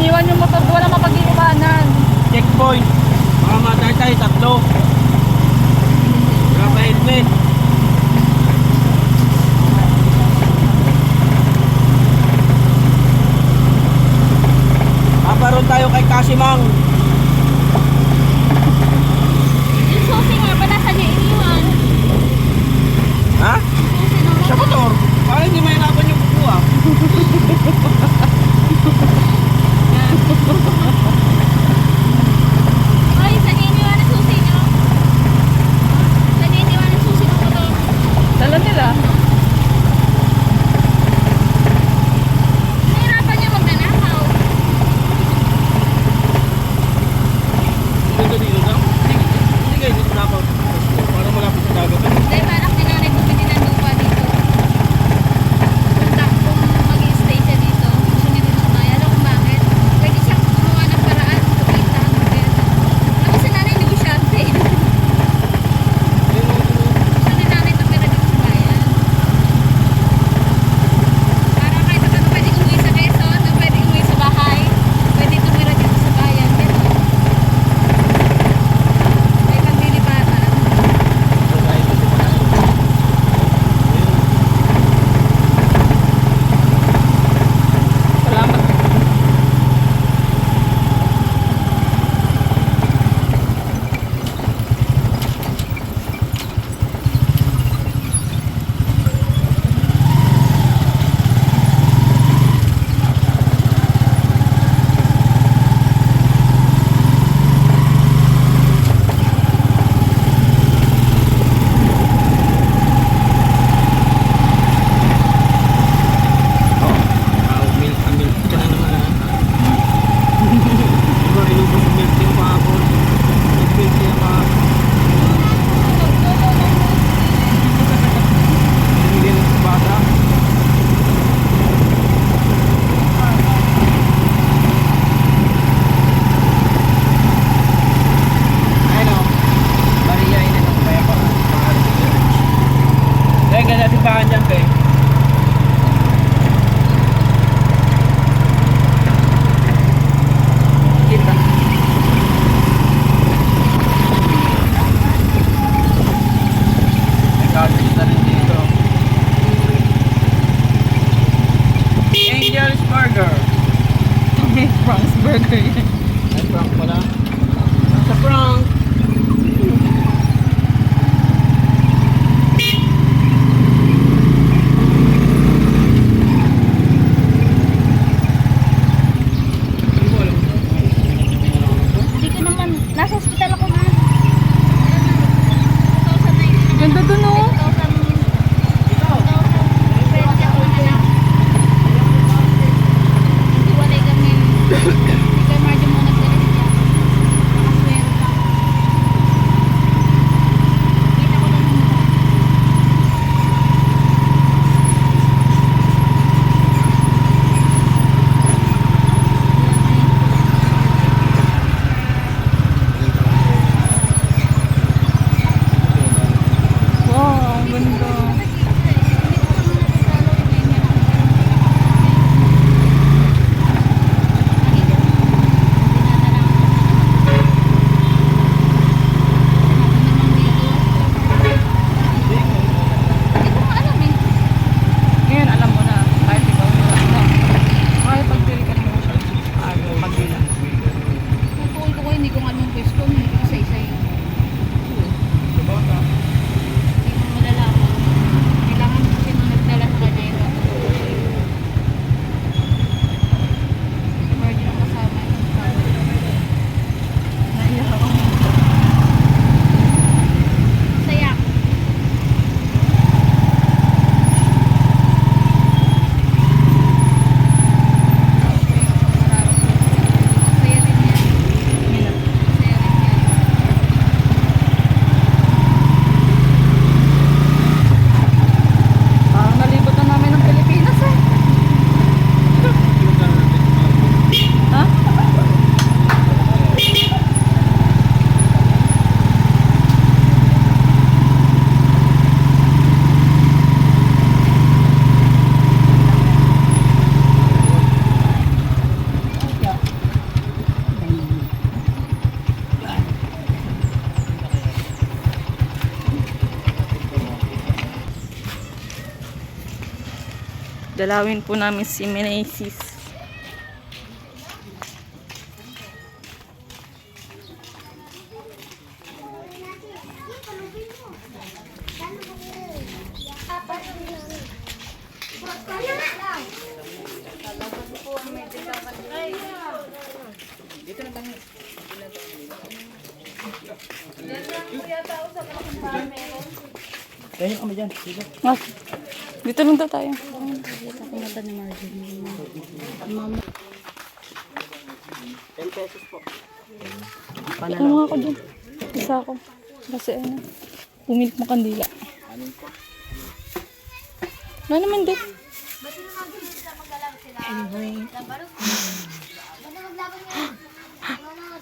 Iniwan yung motor, wala mapag-iwanan. Checkpoint. Baka matay tayo, tatlo. Wala pa helmet. Paparoon tayo kay Kasimang. Yung susi nga ba nasa niya iniwan? Ha? Susi ng Sa motor. Parang hindi mahirapan yung kukuha. Ay, saan niya iniwan ang susi niyo? Saan niya iniwan ang susi ng motor? Dala nila. Nahirapan niya magnanakaw. Dito dito daw. Hindi kayo dito na ako. Parang malapit sa dagat. Dahil balak ni nanay bumili ng lupa dito. Kung mag-i-stay siya dito, gusto niya din umay. Alam kung bakit? Pwede siyang gumawa ng paraan. Kumita ang pera. Alam si nanay negosyante. Gusto ni nanay tumira dito sa bayan. Para kahit ano pwede umuwi sa Quezon, o pwede umuwi sa bahay. Pwede tumira dito sa bayan. Ganun. May paglilipatan. Salamat. Milk ka na naman ha. Diba inubos yung milk yung kahapon? Milk yung kahapon. Hindi ng bata. Ayun o. Maria inanong kaya pa. Kaya ganda timbangan dyan kay. Kita. Nagkakita rin dito. Angel's Burger. Frank's Burger yan. Ay, prank pala. Sa prank. Hindi ko alam. Hindi ko naman, nasa hospital ako nga. 2019. Ganda dun oh. 2020 ako na lang. Hindi walay kami. Hindi kayo margin mo nagdala niya. Nakaswero pa. Dadalawin po namin si Menesis. Kaya kami dyan. Dito. Ah, dito lang daw tayo. Kumata ni Marvin. 10 pesos po. Ano nga ako dun? Isa ako. Kasi ano, pumilit mo kandila. Anin po? Wala naman din.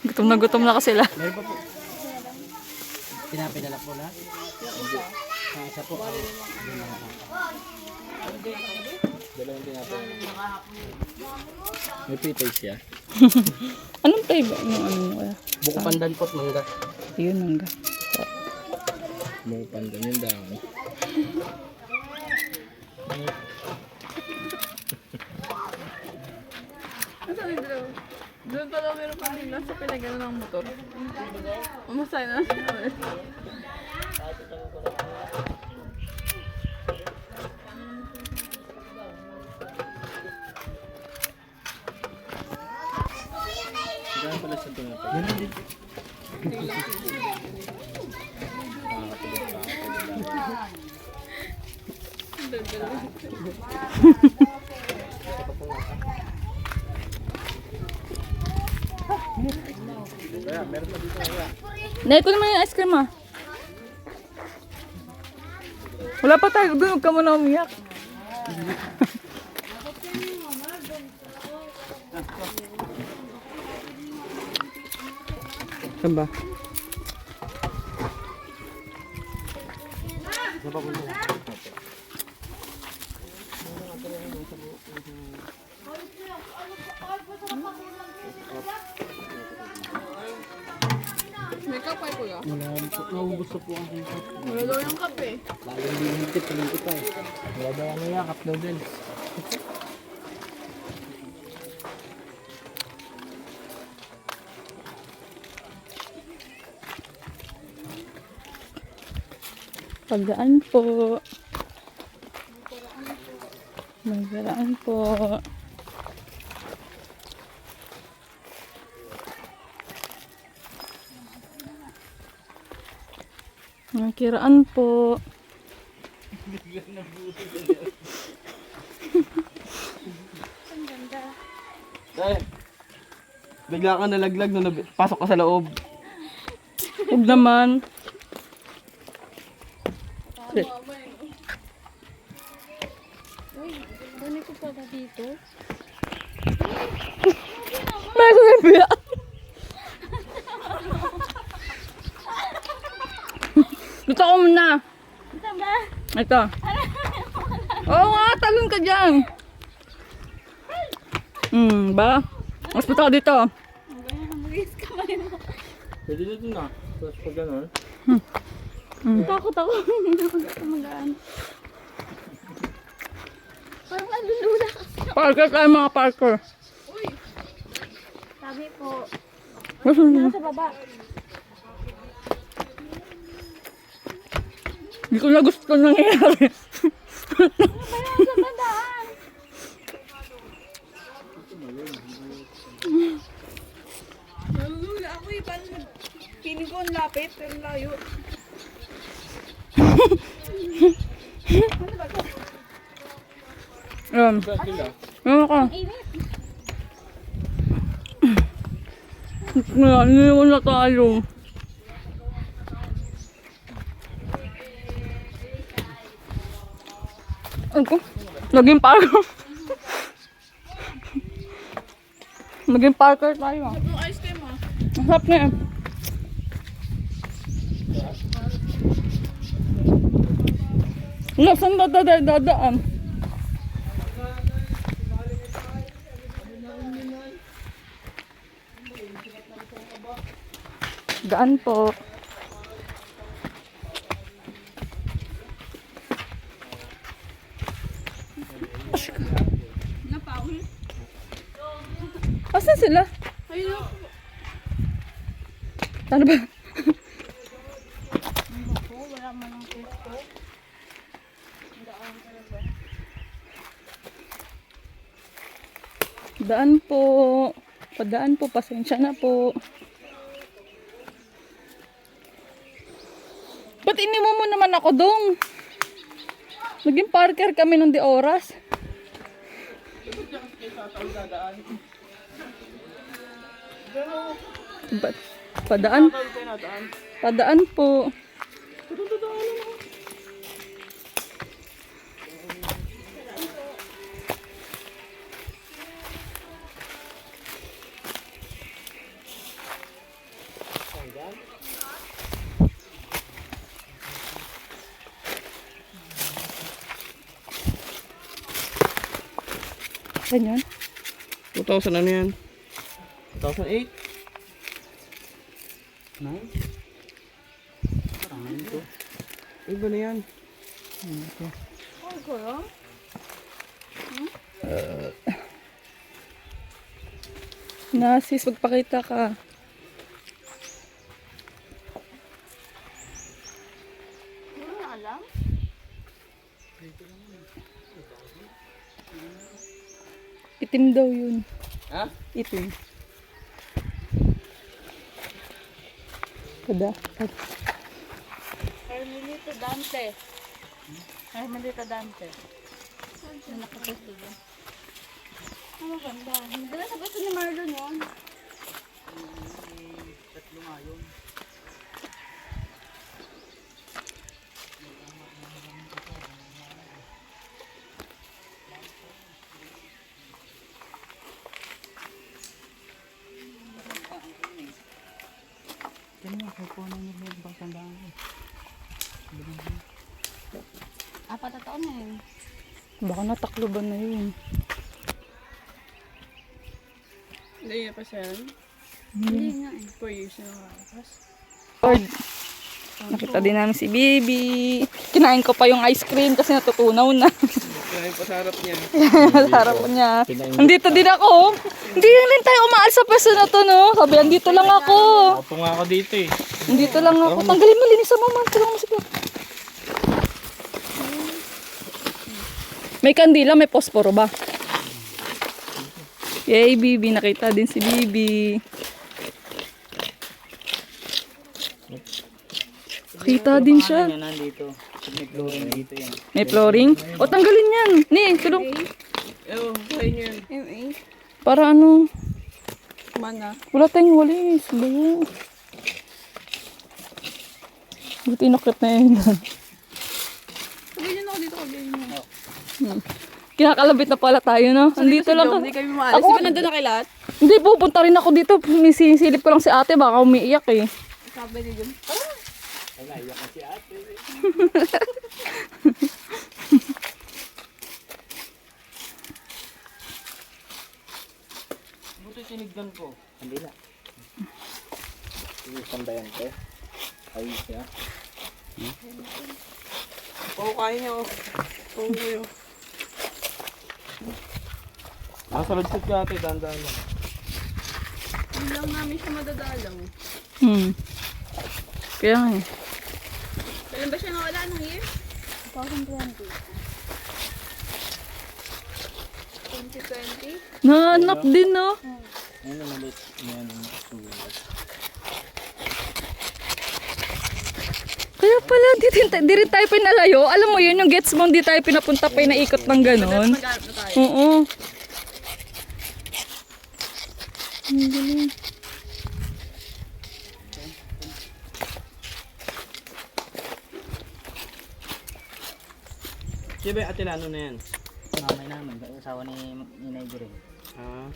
Gutom na kasi sila. Meron pa po. Pinapinala po na? Ang isa po. Dalawang pinapinala. May pre-taste siya. Anong flavor? Ano kaya? Buko pandan po at mangga. Yun, mangga. Buko pandan yun daw. Doon pala meron pa din nasa pinagano ng motor. Umasay na. Saan pala sa tinapay? Yan din. Kaya, meron pa dito kaya. Nay, ko naman yung ice cream ah. Wala pa tayo doon, huwag ka muna umiyak. Saan ba? Saan pa punta? May kapay ko ya. Wala po. Naubos na po ang hingkap. Wala daw yung kape. Lagyan din hingkit. Palingkit pa eh. Wala daw ano yan. Cup noodles. Pagdaan po. Magdaraan po. Nakiraan po. Tay, bigla ka nalaglag na pasok ka sa loob. Huwag naman. Dali ko pala dito. May ko biya. Gusto ko muna. Ito ba? Ito. Oo nga, talon ka dyan. Ba? Mas punta ka dito. Mag-risk ka ba yun? Pwede na dun ah. Tapos pag gano'n. Takot ako. Hindi ako magaan. Parang nalulula kasi. Parker tayo mga parker. Sabi po, Gusto niyo? nasa baba. Hindi ko na gusto nangyayari. Parang sa bandaan. Nalulula ako eh. Paano piling ko ang lapit pero layo. Ano ka? Init. Naniwan na tayo. Ako? Naging parker. Naging parker tayo ah. Yung ice cream ah. Ang sarap na yan. Wala, saan dadaan? Daan po. Ash. Asan sila? Ayun o. Ano ba? Wala man ang kesto. Daan po. Padaan po. Pasensya na po. Ba't inimo mo naman ako dong? Naging parker kami ng di oras. Ba't? Padaan? Padaan po. Ganyan. 2,000 ano yan? 2008? 9? Parang ito. Iba na yan. Nasis, magpakita ka. Hindi na alam. Itim daw yun. Ha? Itim. Kada. Carmelito Dante. Carmelito Dante. Ano nakapusto doon? Ano ganda? Hindi na sa gusto ni Marlon yun. Apat na taon na yun. Baka natakloban na yun. Hindi pa siya. Hindi nga eh. 4 years na nakakapas. Lord, nakita din namin si Bibi. Kinain ko pa yung ice cream kasi natutunaw na. Kaya pa sa harap niya. Masarap ko niya. Andito din ako. Hindi rin tayo umaalis sa pwesto na to, no? Sabi, andito lang ako. Opo nga ako dito eh. Andito lang ako. Tanggalin mo, linisan mo, man. Tulungan mo sige. May kandila, may posporo ba? Yay, Bibi. Nakita din si Bibi. Nakita din siya. Nandito. May flooring dito yan. May flooring? O, tanggalin yan. Ni, tulong. Ewan, kaya niya yan. MA. Para ano? Mana. Wala tayong walis. Bayo. Buti inakit na yun. Ganyan ako dito. Ganyan ako. Kinakalabit na pala tayo, no? Andito lang. Hindi kami maalis. Ako, Di ba nandun na kay lahat? hindi, pupunta rin ako dito. Sinisilip ko lang si ate. Baka umiiyak eh. Sabi ni Jum. Naiyak na si ate. Buti tinignan ko. Kandila. Iusan ba yan, te? Ayos siya. Oo, kaya niya oh. Oo, yun. Nasa lagsit ka ate, dandaan lang. Hindi lang namin siya madadalang. Kaya nga eh. Kailan ba siya nawala ng year? 2020. 2020? Nahanap din, no? Ayun na malit. Ayan ang sulat. Kaya pala, di rin tayo pinalayo. Alam mo yun, yung gets mo, di tayo pinapunta pa na ikot ng ganon. Maghanap na tayo. Oo. Ang galing. Siya ba yung Atilano na yan? Mamay namin. Asawa ni Niger rin. Ah.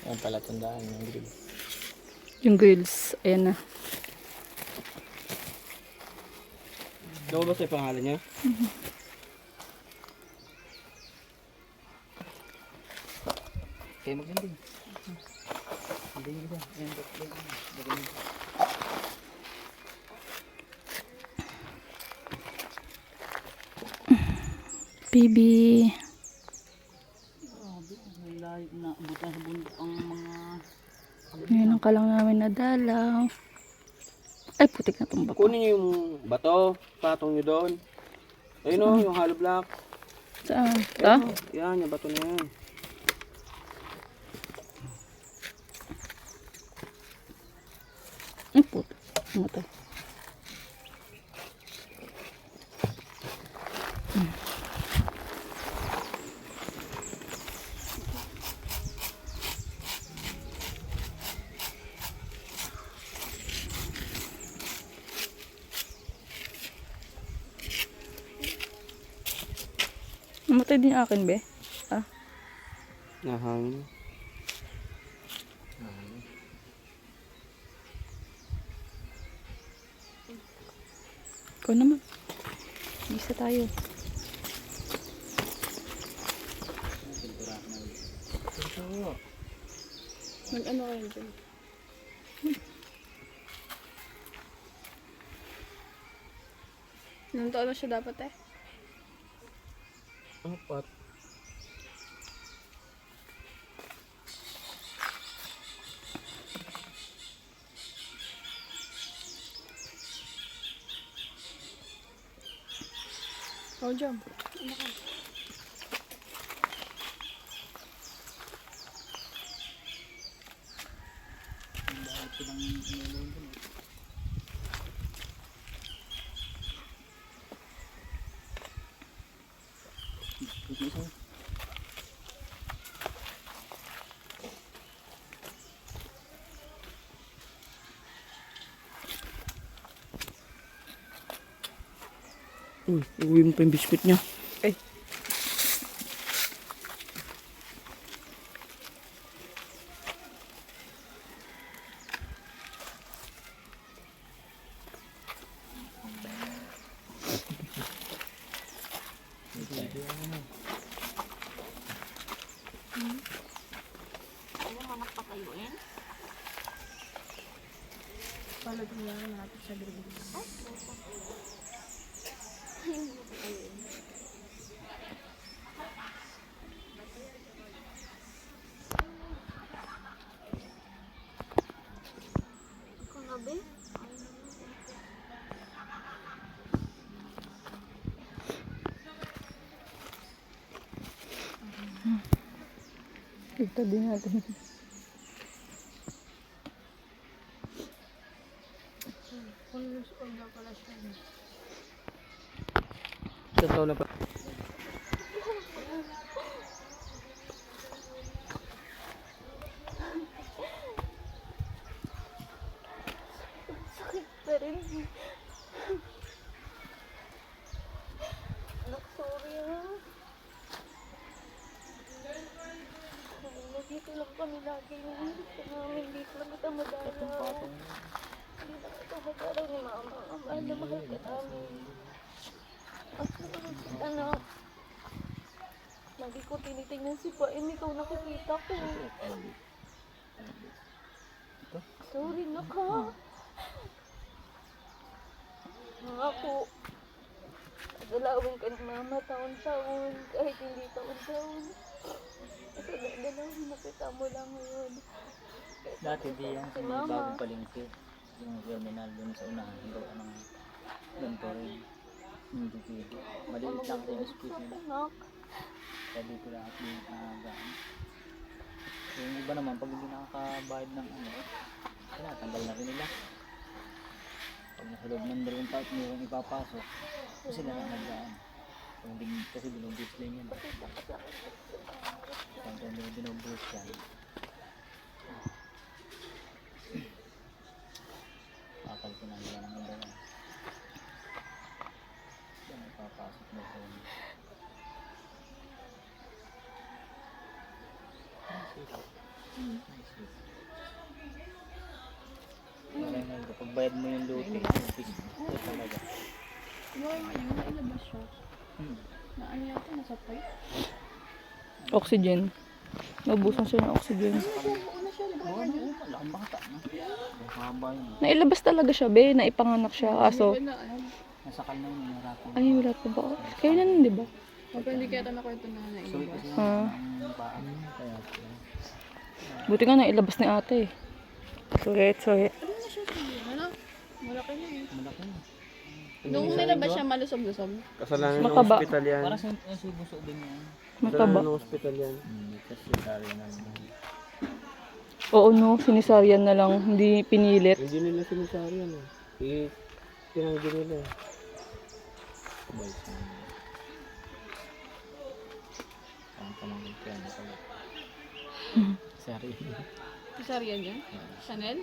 Ayan pala tandaan yung grill. Yung grills, ayan na. Ikaw ba sa pangalan niya? Kaya magandang. Hindi ba? Ayan, magandang. baby. Layo na, buta sa bundok ang mga... Ngayon ka lang namin nadalaw. Ay, putik na tumba ko. Kunin niyo yung bato, patong niyo doon. Ayun o, yung hollow block. Saan? Ayun, Ito? yan, yung bato na yan. Ay, putik. Ano to? Namatay din yung akin, be. Ah, Nahangin. ikaw naman. Isa tayo. Mag-ano kayo dyan? Ilang taon na siya dapat eh? Apat. Oh, jump. Uy, uwi mo pa yung biscuit niya. Ay. Ito din natin. Sa taon na pa. Sakit pa rin. Anak, sorry ha. Dito lang kami lagi. Gusto namin dito lang kita madalaw. Hindi na kita madalaw ni mama. Ang mahal na mahal ka namin. Anak. Lagi ko tinitingnan si Paim. Ikaw nakikita ko. Sorry na ka. Mga po. Dalawin ka ni mama taon-taon. Kahit hindi taon-taon. Ito, dalawin na kita mo lang ngayon. Dati di yan, Si sa mama. bagong palengke. Yung terminal dun sa unahan. Gawa ng ganito rin. Hindi pwede. Maliit lang din yung space nila. Anak. Kaya dito lahat yung gaan. Yung iba naman, pag hindi nakakabayad ng ano, tinatanggal na rin nila. Pag nasa loob ng 2 taon, mayroong ipapasok. Kasi sila na nagaan. Kasi binubus din yan. Kaya binubus yan. Kapal ko na nila ng iba yan. Yan, ipapasok na sa inyo. Kapag bayad mo yung lote, ito talaga. Nailabas siya. Na ano yata, nasa pipe? Oxygen. Naubusan siya ng oxygen. Malaking bata. Mahaba yun. Nailabas talaga siya, be. Naipanganak siya. Kaso, Nasakal na yun, nahirapan. ay, wala pa ba? Kayo na nun, di ba? Hindi kaya na kwento na Sulit kasi yung Ah. paa. Kaya pala. Buti nga nailabas ni ate. Sulit, sulit. Ano? Malaki na eh. Malaki na. Nung nilabas siya malusog-lusog. Kasalanan ng Mataba. hospital yan. Para sa buso din yan. Mataba. Kasalanan ng hospital yan. Kasi dali na naman. Oo no, sinisaryan na lang, hindi pinilit. Hindi nila sinasari yan eh. Tinanggi nila eh. Boys na. Parang pamangkin ko yan. Sorry. Isariyan yan? Chanel?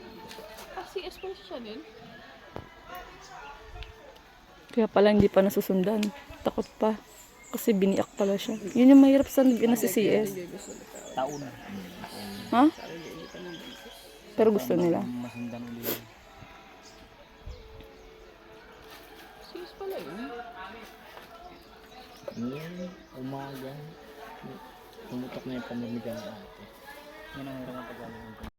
Ah, CS pala si Chanel? Kaya pala hindi pa nasusundan. Takot pa. Kasi biniak pala siya. Yun yung mahirap sa na si CS. Taon. Ha? Pero gusto nila. Masundan ulit. CS pala yun. Umaga. Pumutok na yung pamamaga ng ate. Yan ang hirap ang pagkakalong ko.